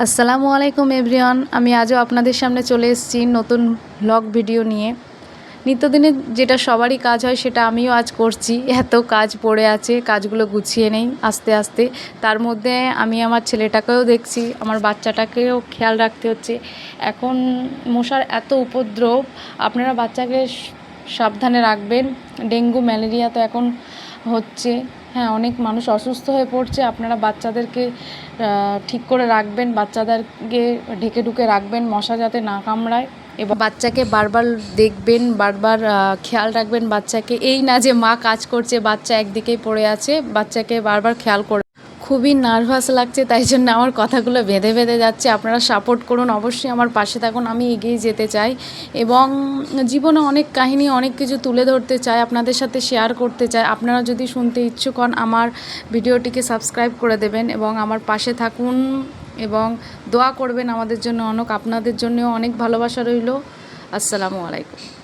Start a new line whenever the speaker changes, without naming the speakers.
আসসালামু আলাইকুম এভরিওয়ান। আমি আজও আপনাদের সামনে চলে এসেছি নতুন ব্লগ ভিডিও নিয়ে। নিত্যদিনের যেটা সবারই কাজ হয় সেটা আমিও আজ করছি। এত কাজ পড়ে আছে, কাজগুলো গুছিয়ে নেই আস্তে আস্তে। তার মধ্যে আমি আমার ছেলেটাকেও দেখছি, আমার বাচ্চাটাকেও খেয়াল রাখতে হচ্ছে। এখন মশার এত উপদ্রব, আপনারা বাচ্চাকে সাবধানে রাখবেন। ডেঙ্গু ম্যালেরিয়া তো এখন হচ্ছে। হ্যাঁ, অনেক মানুষ অসুস্থ হয়ে পড়ছে। আপনারা বাচ্চাদেরকে ঠিক করে রাখবেন, বাচ্চাদেরকে ঢেকে ঢুকে রাখবেন মশা যাতে না কামড়ায়। এবং বাচ্চাকে বারবার দেখবেন, বারবার খেয়াল রাখবেন বাচ্চাকে। এই না যে মা কাজ করছে, বাচ্চা একদিকেই পড়ে আছে, বাচ্চাকে বারবার খেয়াল করে। খুবই নার্ভাস লাগছে, তাই জন্য আমার কথাগুলো বেঁধে বেঁধে যাচ্ছে। আপনারা সাপোর্ট করুন, অবশ্যই আমার পাশে থাকুন। আমি এগিয়ে যেতে চাই এবং জীবনে অনেক কাহিনী, অনেক কিছু তুলে ধরতে চাই, আপনাদের সাথে শেয়ার করতে চাই। আপনারা যদি শুনতে ইচ্ছুক হন, আমার ভিডিওটিকে সাবস্ক্রাইব করে দেবেন এবং আমার পাশে থাকুন এবং দোয়া করবেন আমাদের জন্য। আপনাদের জন্যও অনেক ভালোবাসা রইল। আসসালামু আলাইকুম।